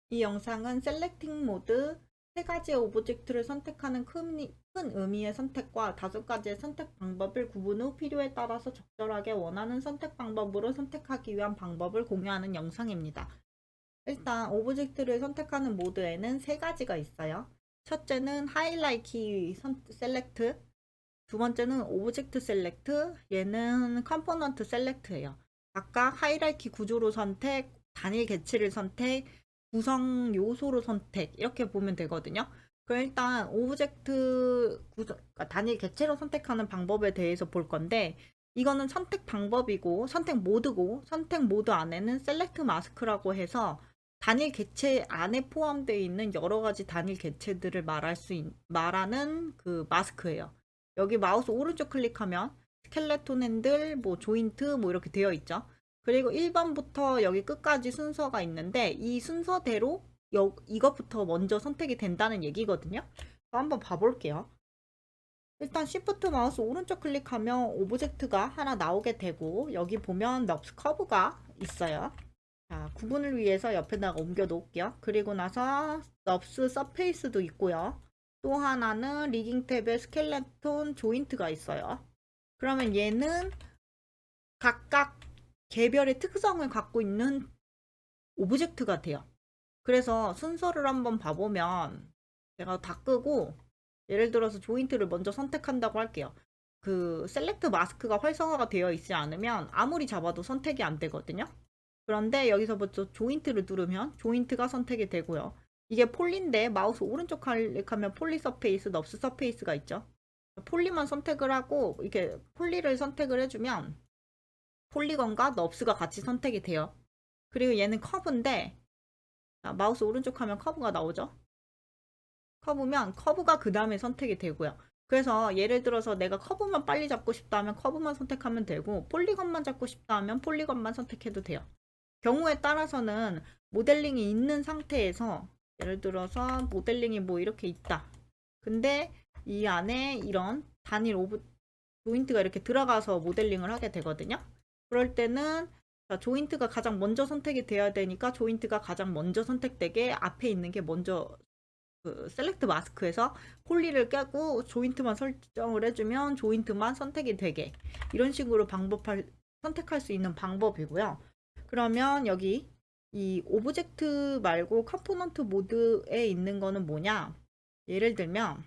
이 영상은 셀렉팅 모드, 세 가지의 오브젝트를 선택하는 큰 의미의 선택과 5가지의 선택 방법을 구분 후 필요에 따라서 적절하게 원하는 선택 방법으로 선택하기 위한 방법을 공유하는 영상입니다. 일단 오브젝트를 선택하는 모드에는 세 가지가 있어요. 첫째는 하이라이키 셀렉트, 두 번째는 오브젝트 셀렉트, 얘는 컴포넌트 셀렉트예요. 각각 하이라이키 구조로 선택, 단일 개체를 선택, 구성 요소로 선택 이렇게 보면 되거든요. 그럼 일단 오브젝트 그러니까 단일 개체로 선택하는 방법에 대해서 볼 건데 이거는 선택 방법이고 선택 모드고 선택 모드 안에는 셀렉트 마스크라고 해서 단일 개체 안에 포함되어 있는 여러 가지 단일 개체들을 말하는 그 마스크예요. 여기 마우스 오른쪽 클릭하면 스켈레톤 핸들, 뭐 조인트 뭐 이렇게 되어 있죠. 그리고 1번부터 여기 끝까지 순서가 있는데 이 순서대로 이것부터 먼저 선택이 된다는 얘기거든요. 한번 봐볼게요. 일단 Shift 마우스 오른쪽 클릭하면 오브젝트가 하나 나오게 되고 여기 보면 넙스 커브가 있어요. 자, 구분을 위해서 옆에다가 옮겨 놓을게요. 그리고 나서 넙스 서페이스도 있고요. 또 하나는 리깅 탭에 스켈레톤 조인트가 있어요. 그러면 얘는 각각 개별의 특성을 갖고 있는 오브젝트가 돼요. 그래서 순서를 한번 봐보면 제가 다 끄고 예를 들어서 조인트를 먼저 선택한다고 할게요. 그 셀렉트 마스크가 활성화가 되어 있지 않으면 아무리 잡아도 선택이 안 되거든요. 그런데 여기서부터 조인트를 누르면 조인트가 선택이 되고요. 이게 폴리인데 마우스 오른쪽 클릭하면 폴리 서페이스, 넙스 서페이스가 있죠. 폴리만 선택을 하고 이렇게 폴리를 선택을 해주면 폴리건과 넙스가 같이 선택이 돼요. 그리고 얘는 커브인데 마우스 오른쪽 하면 커브가 나오죠. 커브면 커브가 그 다음에 선택이 되고요. 그래서 예를 들어서 내가 커브만 빨리 잡고 싶다 하면 커브만 선택하면 되고 폴리건만 잡고 싶다 하면 폴리건만 선택해도 돼요. 경우에 따라서는 모델링이 있는 상태에서 예를 들어서 모델링이 뭐 이렇게 있다. 근데 이 안에 이런 단일 조인트가 이렇게 들어가서 모델링을 하게 되거든요. 그럴 때는 조인트가 가장 먼저 선택이 돼야 되니까 조인트가 가장 먼저 선택되게 앞에 있는 게 먼저 그 셀렉트 마스크에서 폴리를 깨고 조인트만 설정을 해주면 조인트만 선택이 되게 이런 식으로 선택할 수 있는 방법이고요. 그러면 여기 이 오브젝트 말고 컴포넌트 모드에 있는 거는 뭐냐? 예를 들면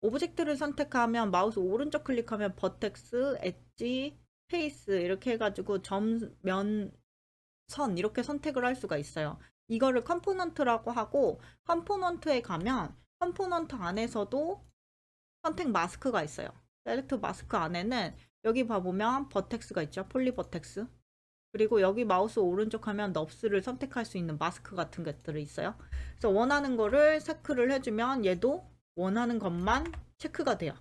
오브젝트를 선택하면 마우스 오른쪽 클릭하면 버텍스, 엣지, 페이스 이렇게 해가지고 점, 면, 선 이렇게 선택을 할 수가 있어요. 이거를 컴포넌트라고 하고 컴포넌트에 가면 컴포넌트 안에서도 선택 마스크가 있어요. 셀렉트 마스크 안에는 여기 봐보면 버텍스가 있죠. 폴리 버텍스. 그리고 여기 마우스 오른쪽 하면 넙스를 선택할 수 있는 마스크 같은 것들이 있어요. 그래서 원하는 거를 체크를 해주면 얘도 원하는 것만 체크가 돼요.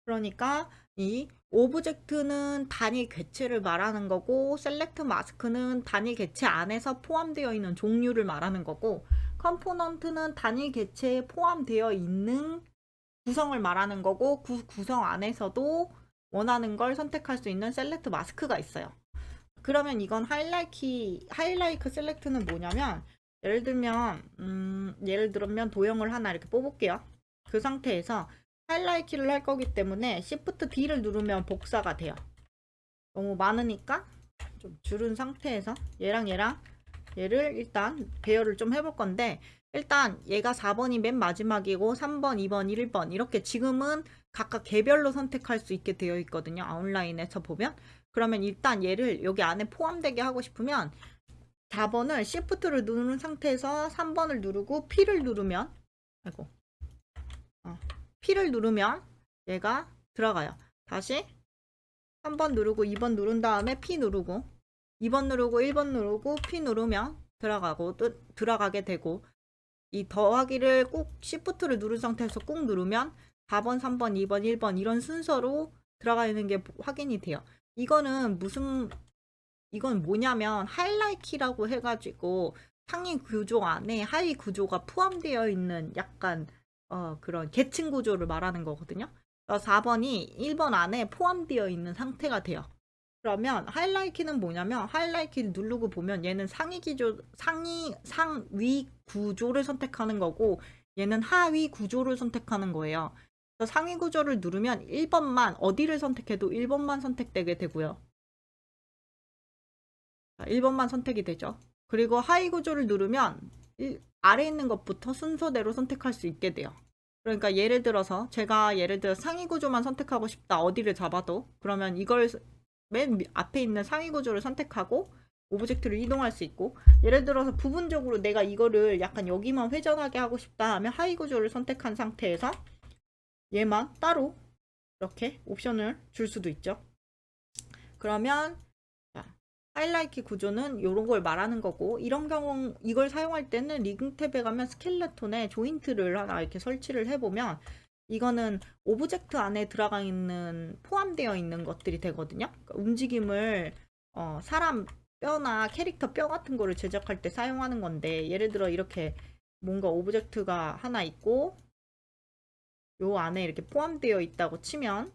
그러니까 이 오브젝트는 단위 객체를 말하는 거고 셀렉트 마스크는 단위 객체 안에서 포함되어 있는 종류를 말하는 거고 컴포넌트는 단위 객체에 포함되어 있는 구성을 말하는 거고 그 구성 안에서도 원하는 걸 선택할 수 있는 셀렉트 마스크가 있어요. 그러면 이건 하이라이트 셀렉트는 뭐냐면 예를 들면 도형을 하나 이렇게 뽑을게요. 그 상태에서 하이라이트를 할 거기 때문에 Shift D를 누르면 복사가 돼요. 너무 많으니까 좀 줄은 상태에서 얘랑 얘를 일단 배열을 좀 해볼 건데 일단 얘가 4번이 맨 마지막이고 3번, 2번, 1번 이렇게 지금은 각각 개별로 선택할 수 있게 되어 있거든요. 온라인에서 보면. 그러면 일단 얘를 여기 안에 포함되게 하고 싶으면 4번을 Shift를 누른 상태에서 3번을 누르고 P를 누르면 아이고 P를 누르면 얘가 들어가요. 다시 3번 누르고 2번 누른 다음에 P 누르고 2번 누르고 1번 누르고 P 누르면 들어가고 또 들어가게 되고 이 더하기를 꼭 Shift를 누른 상태에서 꾹 누르면 4번, 3번, 2번, 1번 이런 순서로 들어가 있는 게 확인이 돼요. 이건 뭐냐면 하이라이키라고 해가지고 상위 구조 안에 하위 구조가 포함되어 있는 약간 그런 계층 구조를 말하는 거거든요. 4번이 1번 안에 포함되어 있는 상태가 돼요. 그러면 하이라이트는 뭐냐면 하이라이트 누르고 보면 얘는 상위 구조를 선택하는 거고 얘는 하위 구조를 선택하는 거예요. 그래서 상위 구조를 누르면 1번만 어디를 선택해도 1번만 선택되게 되고요. 1번만 선택이 되죠. 그리고 하위 구조를 누르면 아래 있는 것부터 순서대로 선택할 수 있게 돼요. 그러니까 예를 들어서 제가 예를 들어 상위 구조만 선택하고 싶다. 어디를 잡아도 그러면 이걸 맨 앞에 있는 상위 구조를 선택하고 오브젝트를 이동할 수 있고 예를 들어서 부분적으로 내가 이거를 약간 여기만 회전하게 하고 싶다 하면 하위 구조를 선택한 상태에서 얘만 따로 이렇게 옵션을 줄 수도 있죠. 그러면 하이라이트 구조는 이런 걸 말하는 거고 이런 경우 이걸 사용할 때는 리깅 탭에 가면 스켈레톤에 조인트를 하나 이렇게 설치를 해보면 이거는 오브젝트 안에 들어가 있는 포함되어 있는 것들이 되거든요. 그러니까 움직임을 사람 뼈나 캐릭터 뼈 같은 거를 제작할 때 사용하는 건데 예를 들어 이렇게 뭔가 오브젝트가 하나 있고 요 안에 이렇게 포함되어 있다고 치면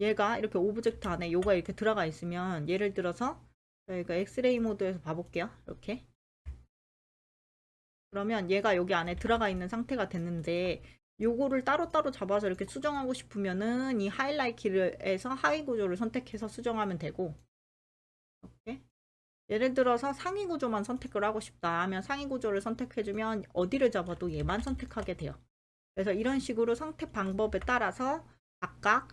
얘가 이렇게 오브젝트 안에 요가 이렇게 들어가 있으면 예를 들어서 저희가 엑스레이 모드에서 봐볼게요. 이렇게 그러면 얘가 여기 안에 들어가 있는 상태가 됐는데 요거를 따로따로 잡아서 이렇게 수정하고 싶으면은 이 하이라이트에서 하위 구조를 선택해서 수정하면 되고 이렇게 예를 들어서 상위 구조만 선택을 하고 싶다 하면 상위 구조를 선택해주면 어디를 잡아도 얘만 선택하게 돼요. 그래서 이런 식으로 선택 방법에 따라서 각각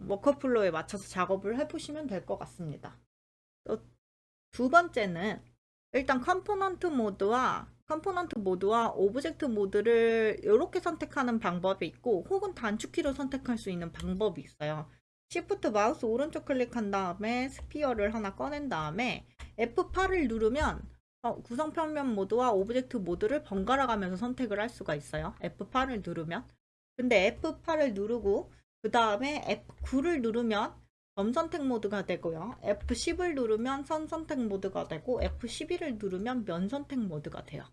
워커플로우에 맞춰서 작업을 해보시면 될 것 같습니다. 또 두 번째는 일단 컴포넌트 모드와 오브젝트 모드를 이렇게 선택하는 방법이 있고 혹은 단축키로 선택할 수 있는 방법이 있어요. Shift 마우스 오른쪽 클릭한 다음에 스피어를 하나 꺼낸 다음에 F8을 누르면 구성평면 모드와 오브젝트 모드를 번갈아 가면서 선택을 할 수가 있어요. F8을 누르면. 근데 F8을 누르고 그 다음에 F9를 누르면 점 선택 모드가 되고요. F10을 누르면 선 선택 모드가 되고 F11을 누르면 면 선택 모드가 돼요.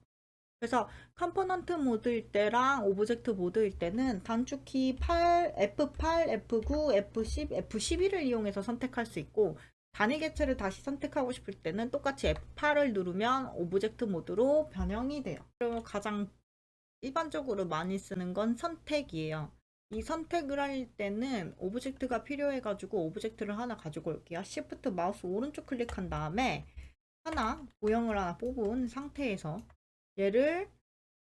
그래서 컴포넌트 모드일 때랑 오브젝트 모드일 때는 단축키 F8, F9, F10, F11을 이용해서 선택할 수 있고 단위 객체를 다시 선택하고 싶을 때는 똑같이 F8을 누르면 오브젝트 모드로 변형이 돼요. 그리고 가장 일반적으로 많이 쓰는 건 선택이에요. 이 선택을 할 때는 오브젝트가 필요해가지고 오브젝트를 하나 가지고 올게요. Shift 마우스 오른쪽 클릭한 다음에 모형을 하나 뽑은 상태에서 얘를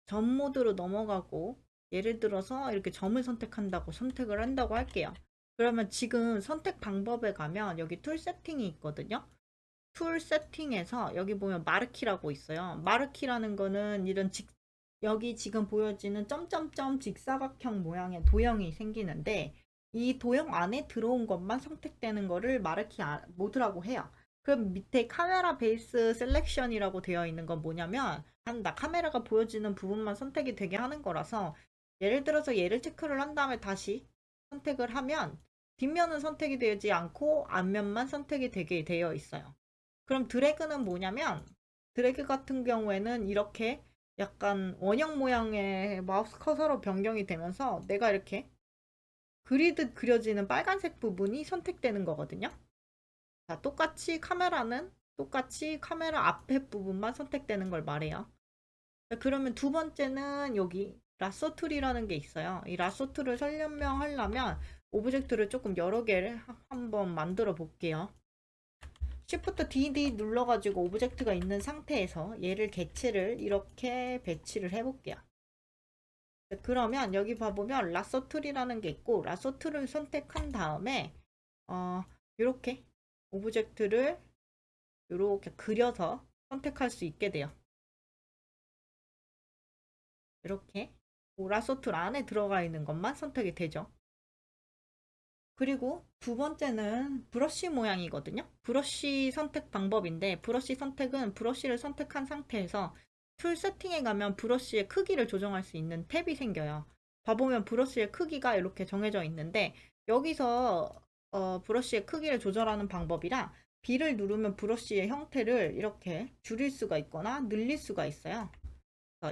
점 모드로 넘어가고 예를 들어서 이렇게 점을 선택을 한다고 할게요. 그러면 지금 선택 방법에 가면 여기 툴 세팅이 있거든요. 툴 세팅에서 여기 보면 마르키라고 있어요. 마르키라는 거는 여기 지금 보여지는 점점점 직사각형 모양의 도형이 생기는데 이 도형 안에 들어온 것만 선택되는 거를 마르키 모드라고 해요. 그럼 밑에 카메라 베이스 셀렉션이라고 되어 있는 건 뭐냐면 카메라가 보여지는 부분만 선택이 되게 하는 거라서 예를 들어서 얘를 체크를 한 다음에 다시 선택을 하면 뒷면은 선택이 되지 않고 앞면만 선택이 되게 되어 있어요. 그럼 드래그는 뭐냐면 드래그 같은 경우에는 이렇게 약간 원형 모양의 마우스 커서로 변경이 되면서 내가 이렇게 그리듯 그려지는 빨간색 부분이 선택되는 거거든요. 자, 똑같이 카메라 앞에 부분만 선택되는 걸 말해요. 자, 그러면 두 번째는 여기 라sso 툴이라는 게 있어요. 이 라sso 툴을 설명하려면 오브젝트를 조금 여러 개를 한번 만들어 볼게요. Shift DD 눌러가지고 오브젝트가 있는 상태에서 얘를 객체를 이렇게 배치를 해볼게요. 그러면 여기 봐보면 라sso 툴이라는 게 있고 라sso 툴을 선택한 다음에 이렇게 오브젝트를 이렇게 그려서 선택할 수 있게 돼요. 이렇게 라sso 툴 안에 들어가 있는 것만 선택이 되죠. 그리고 두 번째는 브러쉬 모양이거든요. 브러쉬 선택 방법인데 브러쉬 선택은 브러쉬를 선택한 상태에서 툴 세팅에 가면 브러쉬의 크기를 조정할 수 있는 탭이 생겨요. 봐보면 브러쉬의 크기가 이렇게 정해져 있는데 여기서 브러쉬의 크기를 조절하는 방법이랑 B를 누르면 브러쉬의 형태를 이렇게 줄일 수가 있거나 늘릴 수가 있어요.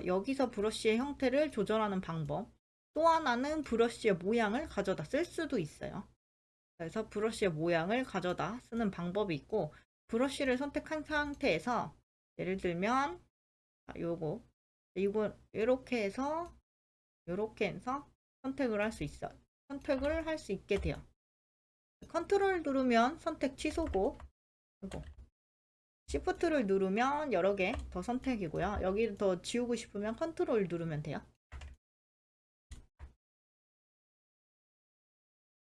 여기서 브러쉬의 형태를 조절하는 방법 또 하나는 브러쉬의 모양을 가져다 쓸 수도 있어요. 그래서 브러쉬의 모양을 가져다 쓰는 방법이 있고, 브러쉬를 선택한 상태에서 예를 들면 요거 이거 이렇게 해서 선택을 할 수 있어요. 선택을 할 수 있게 돼요. 컨트롤 누르면 선택 취소고, 이거 시프트를 누르면 여러 개 더 선택이고요. 여기 더 지우고 싶으면 컨트롤 누르면 돼요.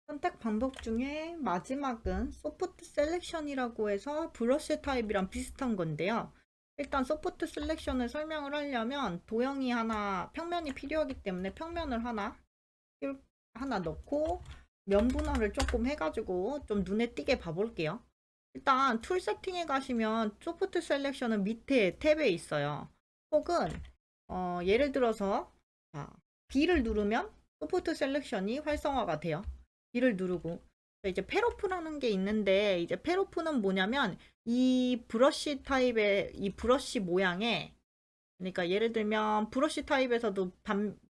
선택 방법 중에 마지막은 소프트 셀렉션이라고 해서 브러쉬 타입이랑 비슷한 건데요. 일단 소프트 셀렉션을 설명을 하려면 도형이 하나, 평면이 필요하기 때문에 평면을 하나 넣고 면 분할을 조금 해가지고 좀 눈에 띄게 봐볼게요. 일단 툴 세팅에 가시면 소프트 셀렉션은 밑에 탭에 있어요. 혹은 예를 들어서 B를 누르면 소프트 셀렉션이 활성화가 돼요. B를 누르고 이제 펠오프라는 게 있는데, 이제 펠오프는 뭐냐면 이 브러쉬 타입의 이 브러쉬 모양에, 그러니까 예를 들면 브러쉬 타입에서도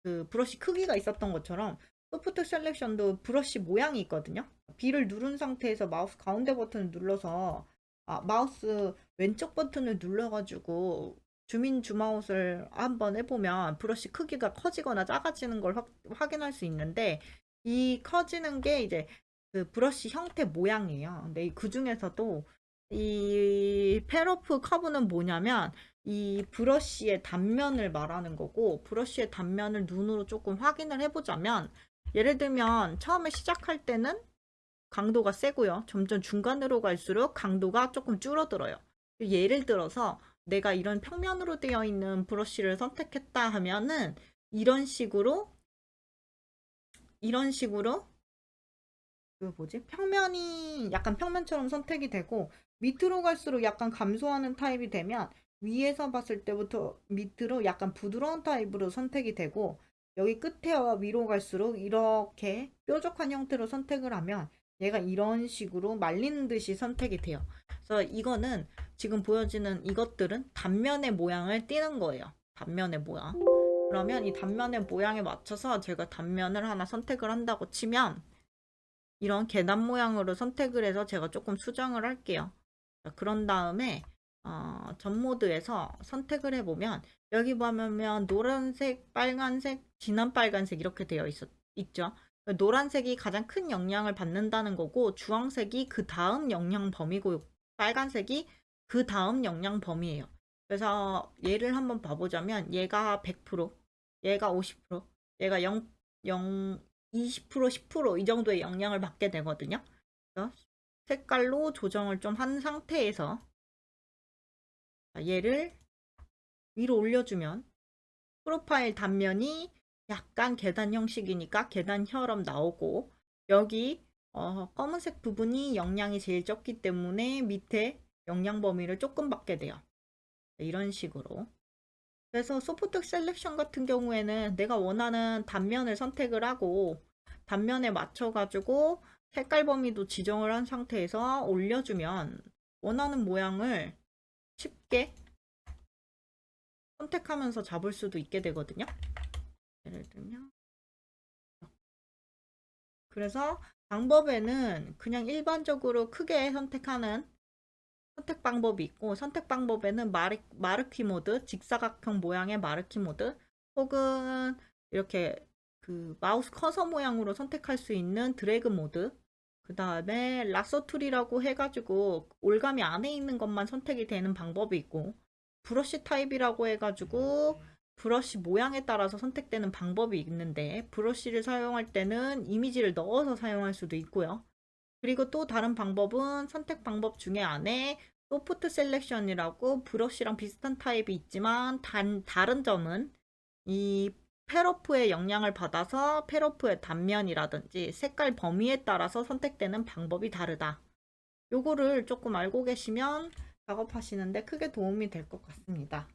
그 브러쉬 크기가 있었던 것처럼 소프트 셀렉션도 브러쉬 모양이 있거든요. B를 누른 상태에서 마우스 가운데 버튼을 눌러서 마우스 왼쪽 버튼을 눌러가지고 주민 줌아웃을 한번 해보면 브러쉬 크기가 커지거나 작아지는 걸 확인할 수 있는데, 이 커지는 게 이제 그 브러쉬 형태 모양이에요. 근데 그 중에서도 이 펠오프 커브는 뭐냐면 이 브러쉬의 단면을 말하는 거고, 브러쉬의 단면을 눈으로 조금 확인을 해보자면, 예를 들면 처음에 시작할 때는 강도가 세고요. 점점 중간으로 갈수록 강도가 조금 줄어들어요. 예를 들어서 내가 이런 평면으로 되어 있는 브러쉬를 선택했다 하면은 이런 식으로 그 뭐지? 평면이 약간 평면처럼 선택이 되고, 밑으로 갈수록 약간 감소하는 타입이 되면 위에서 봤을 때부터 밑으로 약간 부드러운 타입으로 선택이 되고, 여기 끝에와 위로 갈수록 이렇게 뾰족한 형태로 선택을 하면 얘가 이런 식으로 말리는 듯이 선택이 돼요. 그래서 이거는 지금 보여지는 이것들은 단면의 모양을 띄는 거예요. 단면의 모양. 그러면 이 단면의 모양에 맞춰서 제가 단면을 하나 선택을 한다고 치면 이런 계단 모양으로 선택을 해서 제가 조금 수정을 할게요. 자, 그런 다음에 전 모드에서 선택을 해보면 여기 보면 노란색, 빨간색, 진한 빨간색 이렇게 되어 있죠. 노란색이 가장 큰 영향을 받는다는 거고, 주황색이 그 다음 영향 범위고, 빨간색이 그 다음 영향 범위예요. 그래서 얘를 한번 봐보자면 얘가 100%, 얘가 50%, 얘가 20%, 10%이 정도의 영향을 받게 되거든요. 그래서 색깔로 조정을 좀 한 상태에서 얘를 위로 올려주면 프로파일 단면이 약간 계단 형식이니까 계단처럼 나오고, 여기 검은색 부분이 영향이 제일 적기 때문에 밑에 영향 범위를 조금 받게 돼요. 이런 식으로. 그래서 소프트 셀렉션 같은 경우에는 내가 원하는 단면을 선택을 하고 단면에 맞춰가지고 색깔 범위도 지정을 한 상태에서 올려주면 원하는 모양을 쉽게 선택하면서 잡을 수도 있게 되거든요. 예를 들면 그래서 방법에는 그냥 일반적으로 크게 선택하는 선택 방법이 있고, 선택 방법에는 마르키 모드, 직사각형 모양의 마르키 모드, 혹은 이렇게 그 마우스 커서 모양으로 선택할 수 있는 드래그 모드, 그 다음에 라서 툴이라고 해가지고 올가미 안에 있는 것만 선택이 되는 방법이 있고, 브러쉬 타입이라고 해가지고 브러쉬 모양에 따라서 선택되는 방법이 있는데, 브러쉬를 사용할 때는 이미지를 넣어서 사용할 수도 있고요. 그리고 또 다른 방법은 선택 방법 중에 안에 소프트 셀렉션이라고 브러쉬랑 비슷한 타입이 있지만 다른 점은 이 펠오프의 영향을 받아서 펠오프의 단면이라든지 색깔 범위에 따라서 선택되는 방법이 다르다. 요거를 조금 알고 계시면 작업하시는데 크게 도움이 될 것 같습니다.